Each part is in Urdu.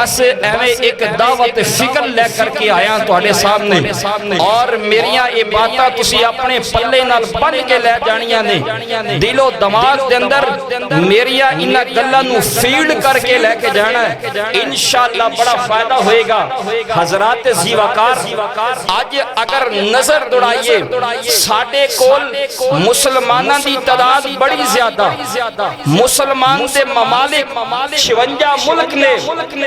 بس ایویں ایک دعوت فکر لے کر کے آیا تواڈے سامنے اور میریاں یہ باتاں تسی اپنے پلے نال بن کے لے جانیاں نے دل و دماغ دے اندر میریاں انہاں گلاں نو فیلڈ کر کے لے کے جانا ہے انشاءاللہ بڑا فائدہ ہوئے گا حضرات زیوکار آج اگر نظر دوڑائیے ساڈے کول مسلماناں دی تعداد بڑی زیادہ مسلمان دے ممالک 56 ملک نے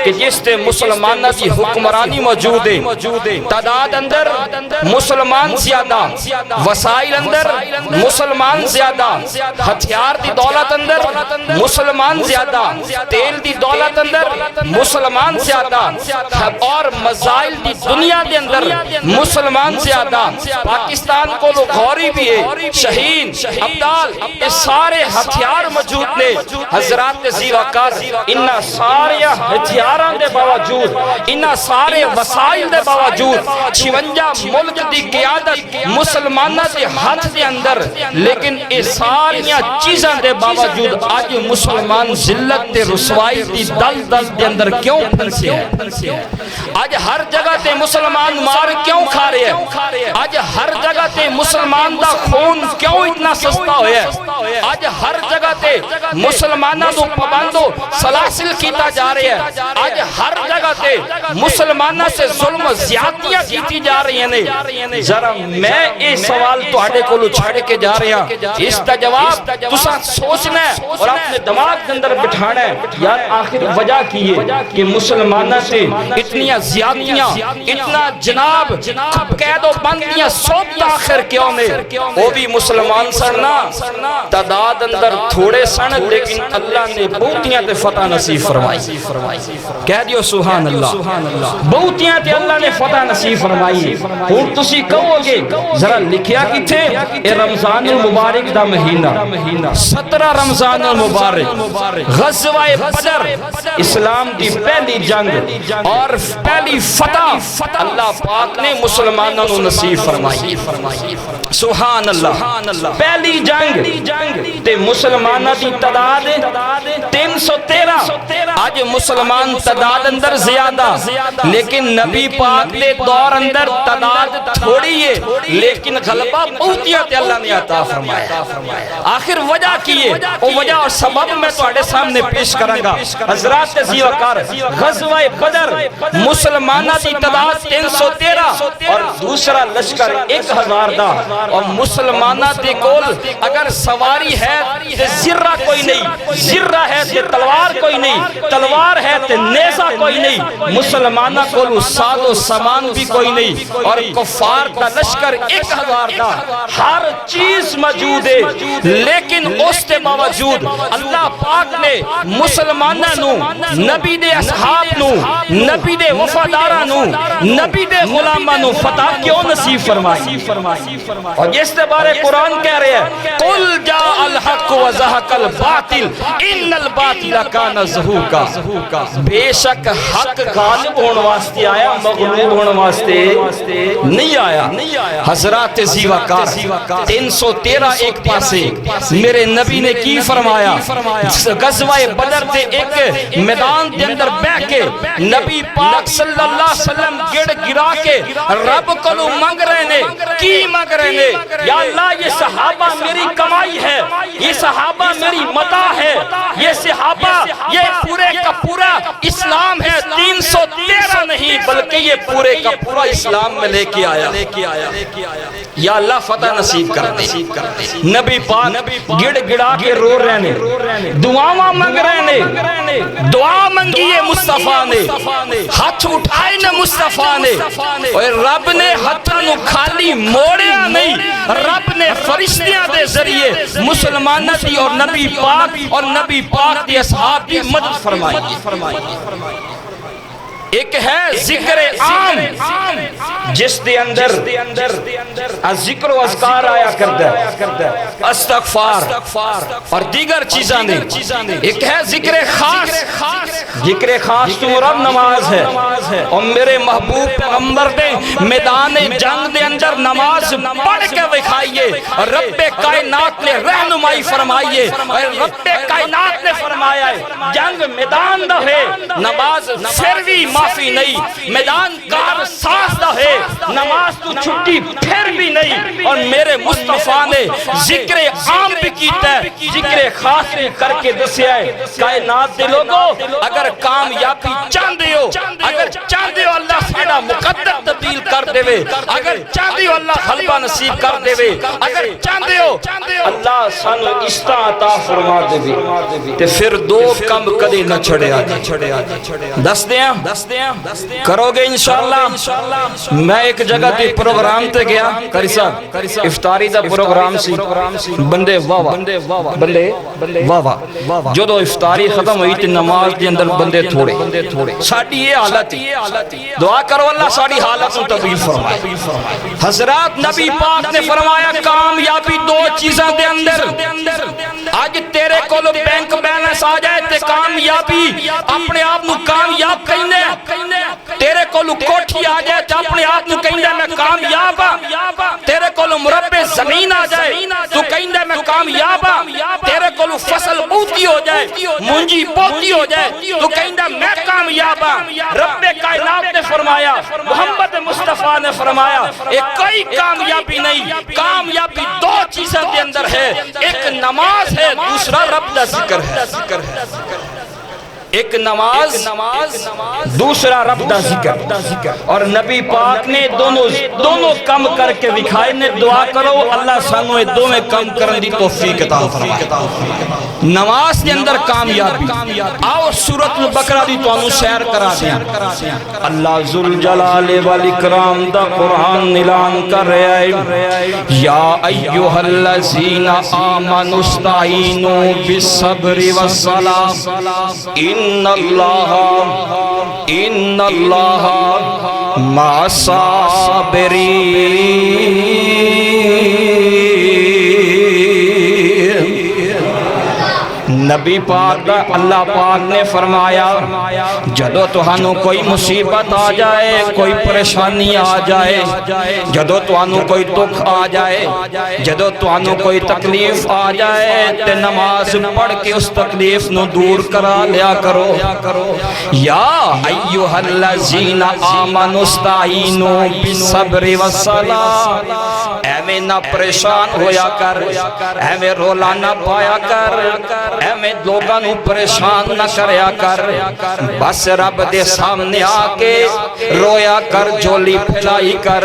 کہ جس تے مسلماناں دی حکمرانی موجود ہے تعداد اندر مسلمان زیادہ وسائل اندر مسلمان زیادہ ہتھیار دی دولت اندر مسلمان زیادہ تیل دی دولت اندر مسلمان زیادہ اور مزائل دی دنیا دے اندر مسلمان زیادہ پاکستان کو لوگ غوری بھی ہے شہین عبدال یہ سارے ہتھیار موجود نے حضرات زیوکار انہا سارے ہتھیاران دے باوجود انہا سارے وسائل دے باوجود 56 ملک دی قیادت مسلمانہ دے ہاتھ دے اندر لیکن یہ ساریاں چیزاں دے باوجود آج مسلمان ذلت تے رسوائی دی دل دے اندر کیوں پھنسے ہیں آج ہر جگہ تے مسلمان مار کیوں کھا رہے ہیں آج ہر جگہ تے مسلمان دا خون کیوں اتنا سستا ہویا ہے آج ہر جگہ تے مسلمانہ دو پابندو سلاسل کیتا جا رہے ہیں آج ہر جگہ تے مسلمانہ سے ظلم و زیادتیاں کیتی جا رہی ہیں ذرا میں اس سوال تو آڑے کو لو چھاڑے کے جا رہے ہیں اس کا جواب تسا سوچنا ہے اور اپنے دماغ کے اندر بٹھانا ہے یار آخر وجہ کیے کہ مسلمانہ سے اتنی زیادتیاں اتنا جناب قید و بندیاں سوپ آخر کیوں میں وہ بھی مسلمان سرنا تعداد اندر تھوڑے سن لیکن اللہ نے بہتیاں تے فتح نصیب فرمائی کہہ دیو سبحان اللہ بہتیاں تے اللہ نے فتح نصیب فرمائی اور تسی کہو گے ذرا لکھیا کی تھے اے رمضان المبارک دا مہینہ 17 رمضان المبارک غزوہ بدر اسلام دی پہلی جنگ اور پہلی فتح اللہ پاک نے مسلمانوں کو نصیب فرمائی سبحان اللہ پہلی جنگ تے مسلمانہ دی تعداد 313 آج مسلمان تعداد اندر زیادہ لیکن نبی پاک دے دور اندر تعداد تھوڑی ہے لیکن غلبہ بہتیاں تے اللہ نے عطا فرمایا آخر وجہ کیے وہ وجہ اور سبب میں تواڈے سامنے پیش کروں گا حضرات زیوکار غزوہ بدر مسلمانہ دی تعداد 313 اور دوسرا لشکر 1000 دا اور مسلمانہ دے کول اگر سواری ہے تے زرہ کوئی نہیں زرہ ہے تے تلوار کوئی نہیں تلوار ہے تے نیزہ کوئی نہیں مسلمانہ کول ساز و سامان بھی کوئی نہیں اور کفار دا لشکر 1000 دا ہر چیز موجود ہے لیکن اس کے باوجود اللہ پاک نے مسلمانہ نو نبی دے اصحاب نو نبی دے وفادارہ نو نبی دے غلامہ نو فتح کیوں نصیب فرمائی اور جس کے بارے قرآن کہہ رہے ہیں قل جاء الحق وزہق الباطل ان الباطل کان زہوقا بے شک حق غالب ہونے واسطے آیا مغلوب ہونے واسطے نہیں آیا حضرات زیوکار 313 ایک پاسے میرے نبی نے کی فرمایا غزوہ بدر تے ایک میدان دے اندر بیٹھ کے نبی پاک صلی اللہ علیہ وسلم گڑ گرا کے رب کو مانگ رہے نے کی مانگ رہے نے یا اللہ یہ صحابہ میری کمائی ہے یہ صحابہ میری متاع ہے یہ صحابہ یہ پورے کا پورا اسلام ہے 313 نہیں بلکہ یہ پورے کا پورا اسلام میں لے کے آیا یا اللہ فتح نصیب کر دے نبی پاک گڑ گڑا کے رو رہے نے دعاواں مانگ رہے نے دعا منگی ہے مصطفیٰ نے ہاتھ اٹھائے نے مصطفیٰ نے اور رب نے ہاتھوں نو خالی موڑیا نہیں رب نے فرشتیاں دے ذریعے مسلمانہ دی اور نبی پاک دی اصحاب کی مدد فرمائی ایک ہے ذکر عام جس دے اندر ذکر و اذکار آیا کرتا ہے، استغفار اور دیگر چیزاں دے۔ ایک ہے ذکر خاص، ذکر خاص تو رب نماز ہے، اور میرے محبوب پیغمبر نے میدان جنگ دے اندر نماز پڑھ کے دکھائیے، اور رب کائنات نے رہنمائی فرمائیے، اور رب کائنات نے فرمایا ہے جنگ میدان دا ہے، نماز پھر بھی معافی نہیں، میدان کار ساز دا ہے، نماز تو چھٹی پھر بھی نہیں۔ اور میرے مصطفیٰ نے ذکر عام بھی کیتا ہے، ذکر خاص بھی کر کے دسیا ہے۔ کائنات دے لوگوں اگر کامیابی چاہتے ہو، اگر چاہتے ہو اللہ ساڈا مقدر تبدیل کر دے، اگر چاہتے ہو اللہ غلبہ نصیب کر دے، اگر چاہتے ہو اللہ سانو عشق عطا فرما دے، تے پھر دو کم کدی نہ چھڑیا دس دیاں کرو گے انشاءاللہ۔ میں ایک جگہ تے پروگرام تے گیا، قاری صاحب افطاری دا پروگرام سی، بندے واہ واہ، جو افطاری ختم ہوئی تے نماز دے اندر بندے تھوڑے، ساڈی یہ حالت ہے، دعا کرو اللہ ساڈی حالت کو تبدیل فرمائے۔ حضرات نبی پاک نے فرمایا کامیابی دو چیزاں دے اندر، آج تیرے کو بینک بیلنس آ جائے تے کامیابی اپنے آپ نو کامیاب کہنے، تیرے کو کوٹھی آ جائے تے اپنے آپ نو کہنے میں کامیاب ہاں، تیرے کو مربع زمین آ جائے تو کہنے میں کامیاب ہاں، تیرے کو فصل بوتی ہو جائے، مونجی بوتی ہو جائے تو کہنے میں کامیاب ہاں۔ رب کائنات نے فرمایا، محمد مصطفیٰ نے فرمایا ایک کوئی کامیابی نہیں، کامیابی دو چیزیں دے اندر ہے، ایک نماز ہے، دوسرا رب دا ذکر ہے۔ ایک نماز، دوسرا رب دا ذکر، اور نبی پاک نے دونوں کم کر کے دکھائے نے۔ دعا کرو اللہ سانو اے دوویں کم کرن دی توفیق عطا فرمائے۔ نماز کے اندر کامیابی، آؤ سورۃ البقرہ دی تانوں سیر کرا دیا۔ اللہ ذوالجلال والاکرام دا قرآن اعلان کر رہا ہے، یا ایھا الذین آمنوا استعینوا بالصبر والصلاۃ ان اللہ مع الصابرین۔ نبی پاک دا اللہ پاک نے فرمایا جدو تہانوں کوئی مصیبت آ جائے، کوئی پریشانی آ جائے، جدو تہانوں کوئی دکھ آ جائے، جدو تہانوں کوئی تکلیف آ جائے تے نماز پڑھ کے اس تکلیف نو دور کرا لیا کرو۔ یا ایھا الذین آمنوا استعینوا بالصبر والصلاۃ، ایویں نہ پریشان ہویا کر، ایویں رولا نہ پایا کر، ایویں لوگاں نو پریشان نہ کریا کر، بس رب دے سامنے آ کے رویا کر، جولی پھیلائی کر،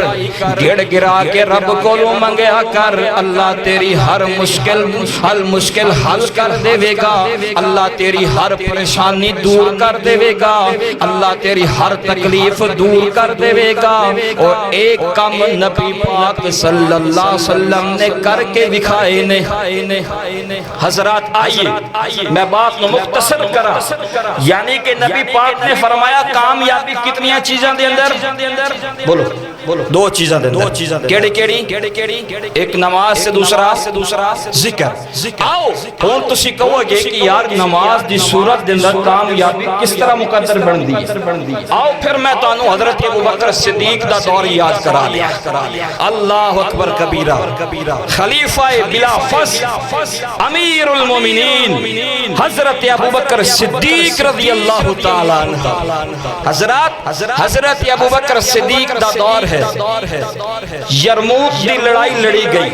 گڑ گرا کے رب کو منگیا کر۔ اللہ تیری ہر مشکل حل کر دے گا، اللہ تیری ہر پریشانی دور کر دے گا، اللہ تیری ہر تکلیف دور کر دے گا۔ اور ایک کم نبی پاک صلی اللہ علیہ وسلم نے کر کے دکھائے نے۔ حضرات آئیے میں بات نو مختصر کرا، یعنی کہ نبی پاک نے فرمایا کامیابی کتنی چیزاں دے اندر، بولو دو چیزاں دے اندر، کیڑی کیڑی؟ ایک نماز سے دوسرا ذکر۔ آؤ ہن تسی کہو گے کہ یار نماز دی صورت دے اندر کامیابی کس طرح مقدر بن دی؟ آؤ پھر میں تانوں حضرت ابوبکر صدیق دا دور یاد کرا دیا۔ اللہ اکبر کبیرہ، خلیفہ بلا فصل، امیر المومنین حضرت ابوبکر صدیق رضی اللہ تعالی عنہ۔ حضرت ابوبکر صدیق دا دور ہے، یرموک دی لڑائی لڑی گئی۔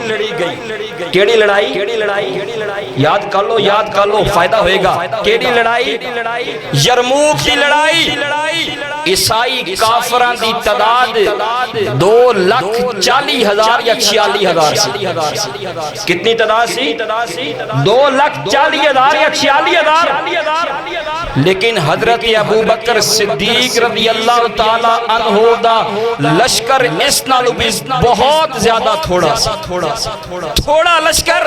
کیڑی لڑائی؟ یاد کر لو فائدہ ہوئے گا۔ کیڑی لڑائی؟ یرموک دی لڑائی۔ عیسائی کافران دی تعداد 2,40,000 یا 46,000 سی۔ کتنی تعداد سی؟ 2,40,000 یا 46,000۔ لیکن حضرت ابوبکر صدیق رضی اللہ تعالی عنہ دا لشکر اس نالو بھی بہت زیادہ تھوڑا لشکر،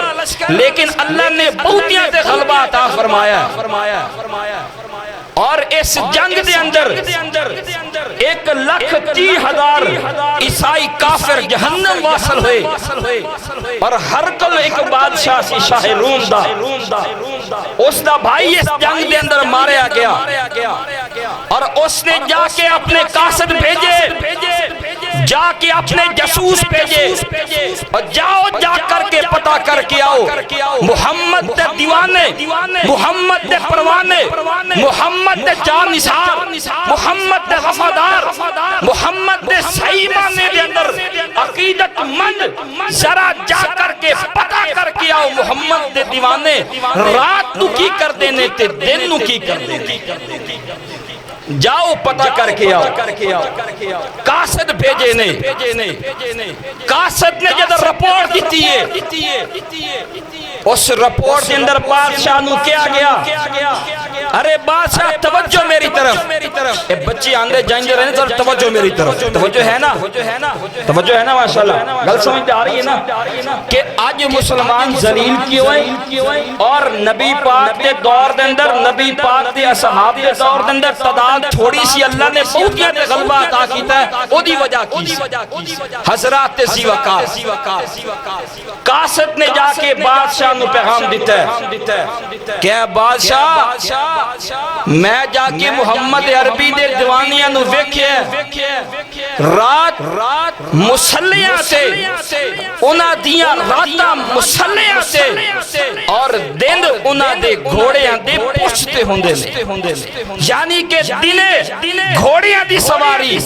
لیکن اللہ نے بہتیاں تے غلبہ عطا فرمایا۔ اور اس جنگ دے اندر 1,30,000 عیسائی کافر جہنم واصل ہوئے اور ہر کل ایک بادشاہ سی شاہ روم دا اس دا بھائی اس جنگ دے اندر ماریا گیا اور اس نے جا کے اپنے قاصد بھیجے جا کے اپنے جاسوس بھیجے اور جاؤ جا کر کے پتہ کر کے آؤ محمد دے دیوانے محمد دے پروانے محمد دے جانثار محمد دے وفادار محمد دے صحیح معنی دے اندر عقیدت مند ذرا جا کر کے پتہ کر کے آؤ محمد دے دیوانے رات نو کی کر دینے تے دن نو کی کر دینے جاؤ پتہ کر کے آؤ قاصد بھیجے نے قاصد نے جدر رپورٹ دیتی ہے اس رپورٹ کے اندر بادشاہ نو کیا گیا ارے بادشاہ توجہ میری طرف اے بچے آندے جائیں گے رہنے توجہ میری طرف توجہ ہے نا ماشاءاللہ گل سمجھتے آ رہی ہے نا کہ آج مسلمان ذلیل کیوں ہیں اور نبی پاک دے دور دے اندر نبی پاک دے اصحاب دے دور دے اندر تعداد تھوڑی سی اللہ نے بہت کیا دے غلبہ عطا کیتا ہے او دی وجہ کی حضرات سی وقاص قاصد نے جا کے بادشاہ نو پیغام دیتا ہے کہ بادشاہ میں جا کے محمد عربی دے دیوانیاں نو ویکھیا رات مسلیاں سے انہاں دیاں راتاں مسلیاں سے اور دن انہاں دے گھوڑیاں دے پوچھتے ہوندے نے یعنی کہ دنے گھوڑیاں دی سواری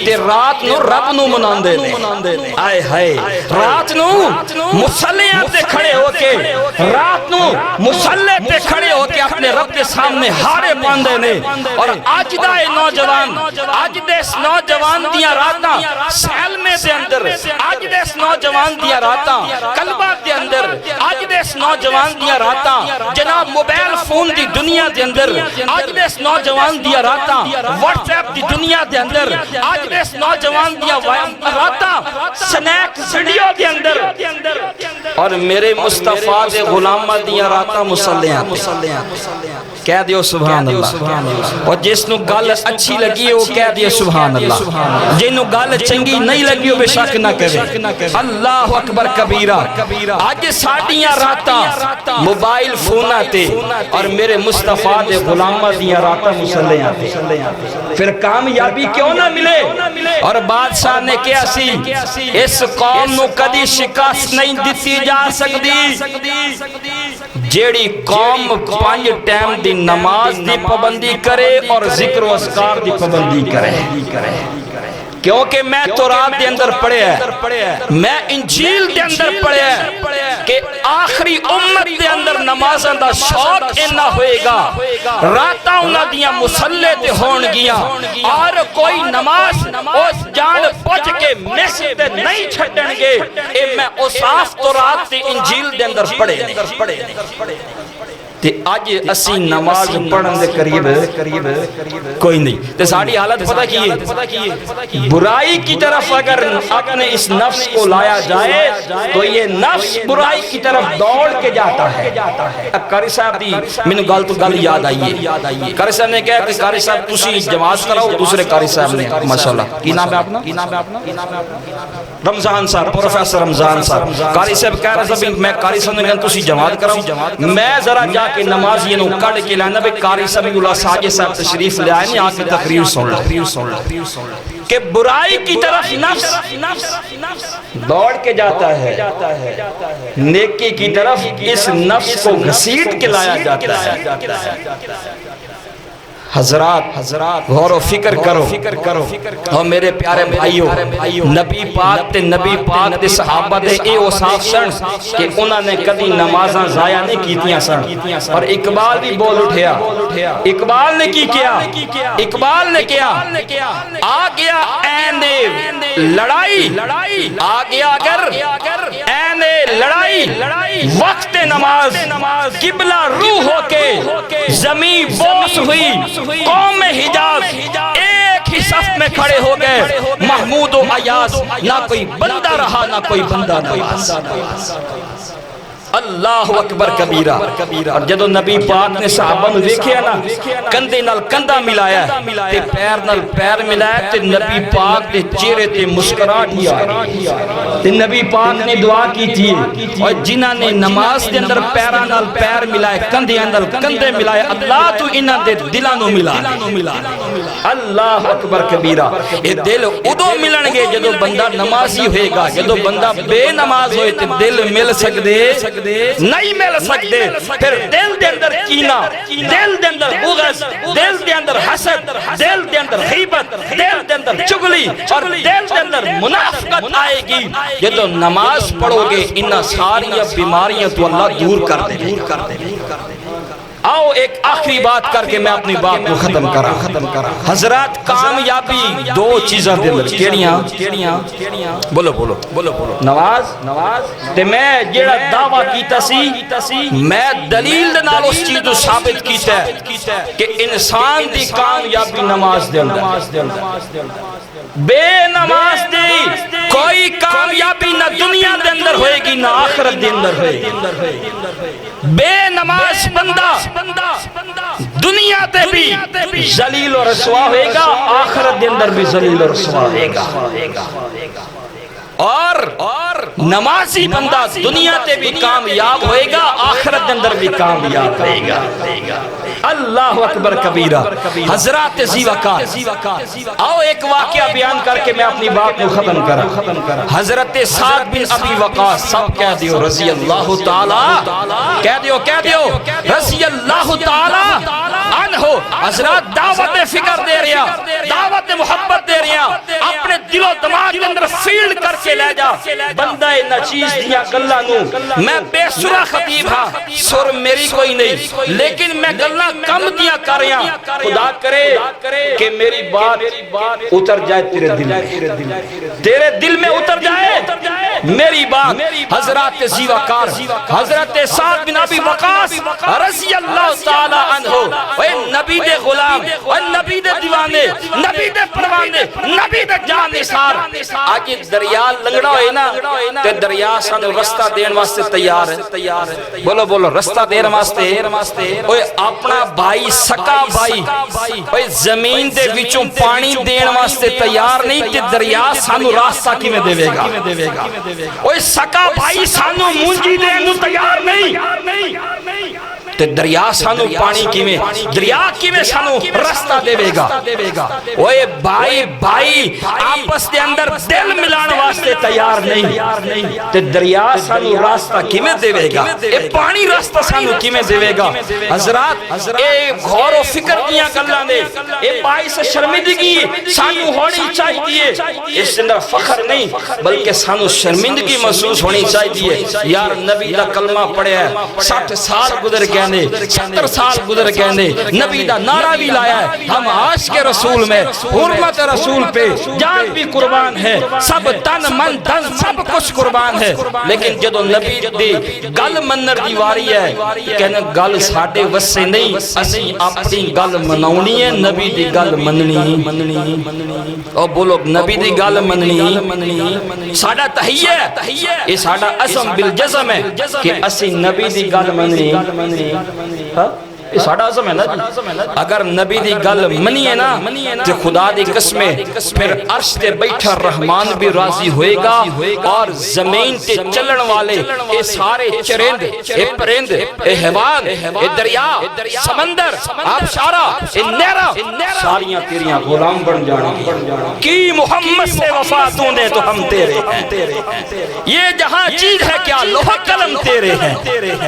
تے رات نو رب نو مناندے نے آئے ہائے رات نو مسلیاں تے کھڑے ہو کے رات نو مسلح تے کھڑے ہو کے اپنے رب کے سامنے ہارے باندھے نے اور آج دا نوجوان آج دس نوجوان دیاں راتاں سیلمے دے اندر آج دس نوجوان دیاں راتاں قلبہ دے اندر آج دس نوجوان دیاں راتاں جناب موبائل فون دی دنیا دے اندر آج دس نوجوان دیاں راتاں واٹس ایپ دی دنیا دے اندر آج دس نوجوان دیاں راتاں سنیک ویڈیو دے اندر اور میرے مصطفیٰ دے غلامہ دیاں راتاں مسلیاں کہہ دیو سبحان اللہ اور جس نو گل اچھی لگی ہے وہ کہہ دیو سبحان اللہ جنو گل چنگی نہیں لگی ہو بے شک نہ کرے اللہ اکبر کبیرہ آج ساڑیاں راتاں موبائل فونہ تے اور میرے مصطفیٰ دے غلامہ دیاں راتاں مسلیاں تے پھر کامیابی کیوں نہ ملے اور بادشاہ نے کیا سی اس قوم نو کدی شکست نہیں دیتی جا سکتی جیڑی قوم 5 ٹائم دی نماز دی پابندی کرے اور ذکر و اذکار دی پابندی کرے کیونکہ میں تورات دے اندر پڑھے ہیں میں انجیل دے اندر پڑھے ہیں کہ آخری امت دے اندر نمازاں دا شوق انہا ہوئے گا راتاں انہا دیاں مسلح تے ہون گیاں اور کوئی نماز اس جان پوچھ کے میسے تے نہیں چھٹن گے اے میں اصاف تورات تے انجیل دے اندر پڑھے تے آج اسی نماز پڑھن دے قریب کوئی نہیں تے ساڑی حالت پتہ کیے برائی کی طرف اگر اپنے اس نفس کو لایا جائے تو یہ نفس برائی کی طرف دوڑ کے جاتا ہے قاری صاحب دی میں نے گل تو گل یاد آئیے قاری صاحب نے کہا کہ قاری صاحب تسی جماعت کراؤ دوسرے قاری صاحب نے ماشاءاللہ کی نام ہے اپنا رمضان صاحب پروفیسر رمضان صاحب قاری صاحب کہہ رہا صاحب میں قاری صاحب نے کہا تسی جماعت کراؤ میں ذرا جا کے نمازی نو کڑ کے لانا بے قاری صاحب اللہ ساجد صاحب تشریف لے آئے نہیں آکے تقریر سن لو کہ برائی کی طرف نفس دوڑ کے جاتا ہے نیکی کی طرف اس نفس کو گھسیٹ کے لایا جاتا ہے حضرات غور و فکر کرو اور میرے پیارے بھائیوں نبی پاک تے صحابہ دے اے اوصاف سن کہ انہاں نے کدی نمازاں ضائع نہیں کیتیاں سن اور اقبال بھی بول اٹھیا اقبال نے کی کیا اقبال نے کیا آ گیا این لڑائی آ گیا اگر این لڑائی وقت نماز قبلہ روح ہو کے زمین بوس ہوئی قوم حجاز ایک ہی صف میں کھڑے ہو گئے محمود و عیاض نہ کوئی بندہ رہا نہ کوئی بندہ نواز اللہ اکبر کبیرہ. اور جدو نبی پاک نے صحابہ نو ویکھیا نا کندھے نال کندھا ملایا تے پیر نال پیر ملایا تے نبی پاک دے چہرے تے مسکراہٹ ہی آ گئی تے نبی پاک نے دعا کی تھی اور جنہاں نے نماز دے اندر پیراں نال پیر ملائے کندھے نال کندھے ملائے اللہ تو انہاں دے دلاں نو ملا. اللہ اکبر کبیرہ. اے دل ادو ملن گے جدو بندہ نمازی ہوئے گا. جدو بندہ بے نماز ہوئے تے دل مل سکدے نہیں مل سکدے. پھر دل دے اندر کینہ, دل دے اندر بغض, دل دے اندر حسد, دل دے اندر غیبت, دل دے اندر چغلی اور دل دے اندر منافقت آئے گی. جدو نماز پڑھو گے انہاں ساری بیماریاں تو اللہ دور کر دے. آؤ ایک آخری بات کر کے میں اپنی بات کو ختم کرا. حضرات کامیابی دو چیزاں دے اندر کیڑیاں بولو بولو بولو بولو نواز تے میں جیڑا دعویٰ کیتا سی میں دلیل نال اس چیز کو ثابت کیتا ہے کہ انسان دی کامیابی نماز دے اندر. بے نماز دی کوئی کامیابی نہ دنیا دے اندر ہوئے گی نہ آخرت دے اندر ہوئے گی. بے نماز بندہ دنیا تے بھی ذلیل و رسوا ہوئے گا, آخرت دے اندر بھی ذلیل و رسوا ہوئے گا. اور نمازی بندہ دنیا تے بھی کامیاب ہوئے گا, آخرت دے اندر بھی کامیاب ہوئے گا. اللہ اکبر کبیرہ. حضرات ذی وقار, آؤ ایک واقعہ بیان کر کے میں اپنی بات کو ختم کرا. حضرت سعد بن ابی وقاص, سب کہہ دیو رضی اللہ تعالی, کہہ دیو رضی اللہ تعالی عنہ. حضرات دعوت فکر دے رہا, دعوت محبت دے رہا, اپنے دل و دماغ کے اندر فیلڈ کر کے لے جا. بندہ نچیز دیا گلہ نو, میں بے سرا خطیب ہاں, سر میری کوئی نہیں, لیکن میں گلہ کم دیا کر رہا. خدا کرے کہ میری بات اتر جائے تیرے دل میں اتر جائے میری بات. حضرات ذی وقار, حضرت سعد بن ابی وقاص رضی اللہ تعالی عنہ, اے نبی دے غلام, اے نبی دے دیوانے, نبی دے پروانے, نبی دے جان نثار. آج دریا لنگڑا ہوئے نا تے دریا سانو رستہ دین واسطے تیار ہے. بولو بولو رستہ دین واسطے. اوے اپنا بھائی سکا بھائی اوے زمین دے وچوں پانی دین واسطے تیار نہیں تے دریا سانو راستہ کیویں دے گا. اوے سکا بھائی سانو مونجی دین نوں تیار نہیں تے دریا سانو پانی کیویں, دریا کیویں سانو رستہ دے گا. اوے بھائی آپس دے اندر دل ملان واسطے تیار نہیں تے دریا سانو راستہ کیویں دے گا, اے پانی راستہ سانو کیویں دے گا. حضرات اے غور و فکر دیاں گلاں نے, اے باعث شرمندگی سانو ہونی چاہیے. اس اندر فخر نہیں بلکہ سانو شرمندگی محسوس ہونی چاہیے. یار نبی دا کلمہ پڑھیا ہے, 60 سال گزر گئے نے, 70 سال گزر گئے نے, نبی دا نعرہ بھی لایا ہے, ہم عاشق رسول میں, حرمت رسول پہ جان بھی قربان ہے, سب تن من دن سب کچھ قربان ہے. لیکن جدو نبی دی گل منر دی واری ہے کہنا گل ساڈے وسے نہیں, اسی اپنی گل مناونی ہے, نبی دی گل مننی. او بولو نبی دی گل مننی ساڈا تحیہ ہے, یہ ساڈا عزم بالجزم ہے کہ اسی نبی دی گل مننی. یہ ساڑھا عزم ہے نا جی. اگر نبی دی گل منی ہے نا تو خدا دی قسمیں پھر عرش تے بیٹھا رحمان بھی راضی ہوئے گا, اور زمین تے چلن والے اے سارے چرند, اے پرند, اے حیوان, اے دریا, سمندر, آبشارہ, اے نیرہ, ساریاں تیریاں غلام بن جانے کی. محمد سے وفا تو دے تو ہم تیرے ہیں, یہ جہاں چیز ہے کیا لوح قلم تیرے ہیں.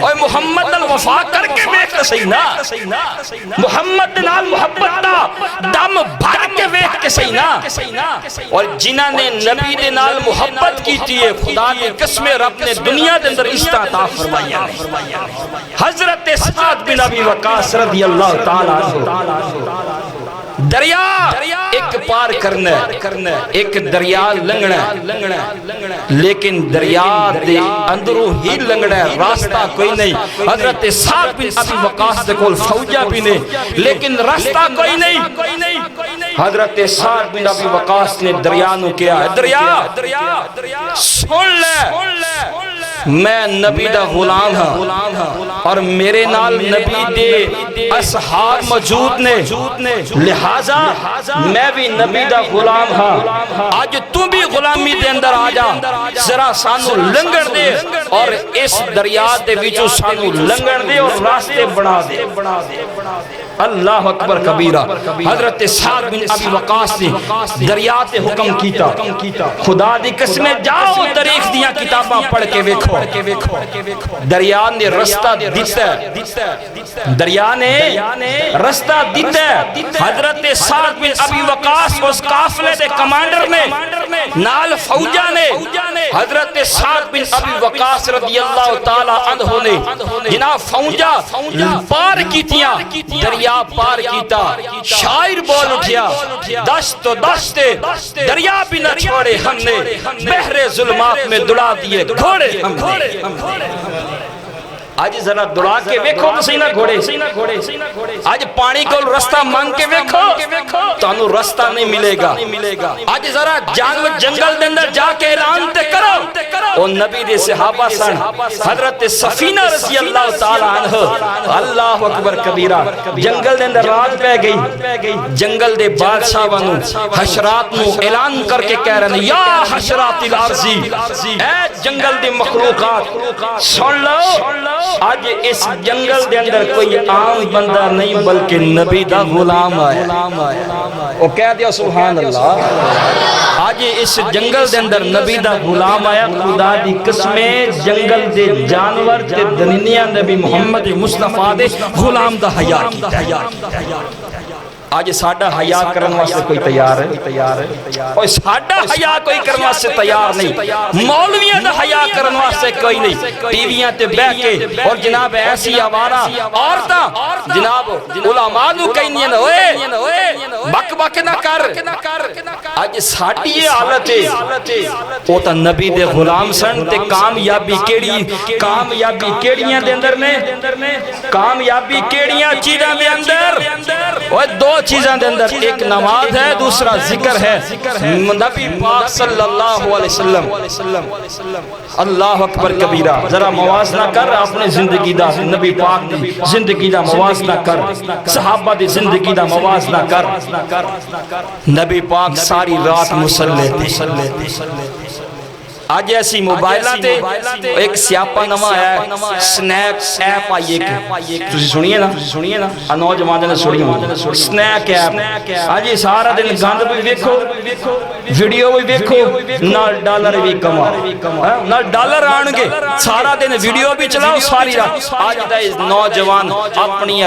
اور محمد الوفا کر کے دیکھ صحیح نا, محمد نال محبت دا دم بھر کے ویکھ کے صحیح نا. اور جنہاں نے نبی دے نال محبت کیتی ہے خدا دی قسم رب نے دنیا دے اندر عطا فرمایا. حضرت سعد بن ابی وقاص رضی اللہ تعالی عنہ, دریا ایک پار کرنا ہے, ایک دریا لنگنا ہے, لیکن دریا دے اندروں ہی لنگنا ہے, راستہ کوئی نہیں. حضرت سعد بن ابی وقاص دے کول فوجا بھی نہیں لیکن راستہ کوئی نہیں. حضرت سعد بن ابی وقاص نے دریا نو کیا ہے, دریا سن لے میں نبی دا غلام ہاں اور میرے نال نبی دے اصحاب موجود نے، لہذا میں بھی نبی دا غلام ہاں۔ آج تو بھی غلامی دے اندر آ جا، ذرا سانو لنگڑ دے اور اس دریا دے وچوں سانو لنگڑ دے اور راستے بنا دے۔ اللہ اکبر کبیرہ۔ حضرت سعد بن ابی وقاص نے دریا تے حکم کیتا، خدا دی قسمیں جاؤ تاریخ دیاں کتاباں پڑھ کے ویکھو، دریا نے رستہ دیتا ہے، دریا نے رستہ دیتا ہے۔ حضرت سعد بن ابی وقاص اس قافلے دے کمانڈر نے، نال فوجہ نے، حضرت سعد بن ابی وقاص رضی اللہ تعالی عنہ نے جناب فوجہ پار کیتیاں، دریا پار کیتا، شاعر بول اٹھیا، دشت تو دشت دریا بھی نہ چھوڑے ہم نے، بحر ظلمات میں دڑا دیے گھوڑے ہم نے۔ آج ذرا دڑا کے ویکھو تو سینہ گھوڑے، آج پانی کو رستہ مانگ کے ویکھو تو انہوں رستہ نہیں ملے گا۔ آج ذرا جنگل دے اندر جا کے اعلان تے کرو، وہ نبی دے صحابہ سن، حضرت سفینہ رضی اللہ تعالی عنہ، اللہ اکبر کبیرہ، جنگل دے اندر رات پہ گئی، جنگل دے بادشاہ بنو حشرات نو اعلان کر کے کہہ رہے ہیں، یا حشرات الارضی، اے جنگل دے مخلوقات سن لو، آج اس جنگل دے اندر کوئی عام بندہ نہیں بلکہ نبی دا غلام آیا۔ وہ کہہ دیا سبحان اللہ۔ آج اس جنگل دے اندر نبی دا غلام آیا، خدا دی قسمیں جنگل دے جانور تے دنیا نبی محمد مصطفیٰ دے غلام دا حیا کیتا۔ آج ساڑھا حیا کرن واسطے کوئی تیار ہے؟ اور ساڑھا حیا کوئی کرن واسطے تیار نہیں، مولویاں دا حیا کرن واسطے کوئی نہیں۔ ٹی ویاں تے بہ کے اور جناب ایسی آوارہ عورتاں جناب علماء نو کہنیاں اوئے بک بک نہ کر۔ آج ساڑھی یہ حالت ہے، وہ تا نبی دے غلام سن تے کامیابی کیڑیاں دے اندر نے، کامیابی کیڑیاں چیزاں دے اندر، وہ دو چیزاں دے اندر، ایک نماز ہے، دوسرا ذکر ہے۔ نبی پاک صلی اللہ علیہ وسلم، اللہ اکبر کبیرہ، ذرا موازنہ کر اپنے زندگی دا، نبی پاک دی زندگی دا موازنہ کر، صحابہ دی زندگی دا موازنہ کر۔ نبی پاک ساری رات مصلی تھے۔ آج ایسی موبائلہ تے ایک سیاپا نما ہے، سنیک ایپ آئیے کہ تسی سنیے نا، نوجوان نے سنیے سنیک ایپ۔ آج سارا دن گاند بھی ویکھو، ویڈیو بھی ویکھو، نال ڈالر بھی کما، نال ڈالر آنگے، سارا دن ویڈیو بھی چلاؤ ساری رات۔ آج دا نوجوان اپنی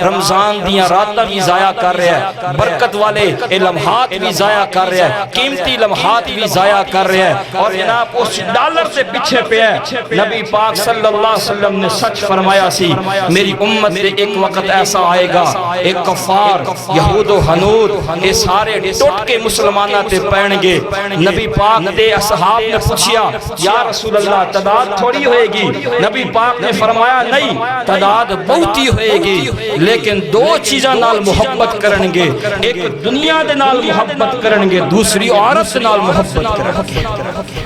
رمضان دیاں راتاں بھی ضائع کر رہے ہیں، برکت والے لمحات بھی ضائع کر رہے ہیں، قیمتی لمحات بھی ضائع کر رہے ہیں، اور جناب اس ڈالر سے پیچھے پہ ہے۔ نبی پاک صلی اللہ علیہ وسلم نے سچ فرمایا سی، میری امت سے ایک وقت ایسا آئے گا، ایک کفار یہود و حنود یہ سارے ٹوٹ کے مسلمانہ تے پہن گے۔ نبی پاک دے اصحاب نے پوچھیا، یا رسول اللہ تعداد تھوڑی ہوئے گی؟ نبی پاک نے فرمایا نہیں، تعداد بہت ہی ہوئے گی، لیکن دو چیزاں نال محبت کرن گے، ایک دنیا دے نال محبت کرن گے، دوسری عورت نال محبت کرن گے۔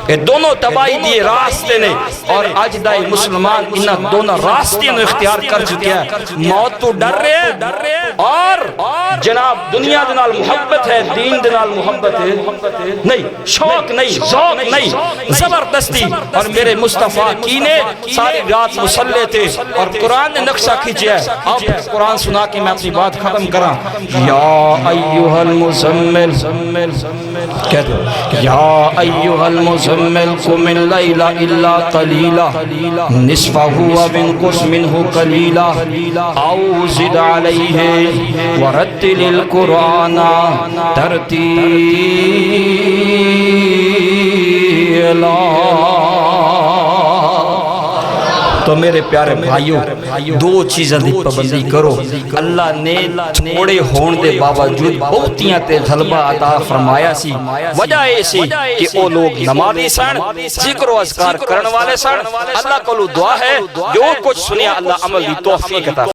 یہ دونوں تباہی دیئے راستے نے، اور آج دائی مسلمان انہا دونوں راستے نے اختیار کر چکے ہیں۔ موت تو ڈر رہے ہیں اور جناب دنیا دنال محبت ہے، دین دنال محبت ہے نہیں، شوق نہیں، ذوق نہیں، زبردستی۔ اور میرے مصطفیٰ کی نے ساری رات مسلح تھے اور قرآن نے نقشہ کھینچیا ہے۔ اب قرآن سنا کے میں اپنی بات ختم کرا۔ یا ایوہ المزمل، کہتے ہیں یا ایوہ المزمل قم اللیل الا قلیلا نصفہ وانقص منہ قلیلا او زد علیہ ورتل القرآن ترتیلا۔ تو میرے پیارے بھائیوں، دو چیزیں دی پابندی کرو۔ اللہ نے تھوڑے ہون دے باوجود بہتیاں تے غلبہ عطا فرمایا سی، وجہ ایسی کہ وہ لوگ نمازی سن، ذکر و اذکار کرن والے سن۔ اللہ کو دعا ہے جو کچھ سنیا اللہ عمل دی توفیق عطا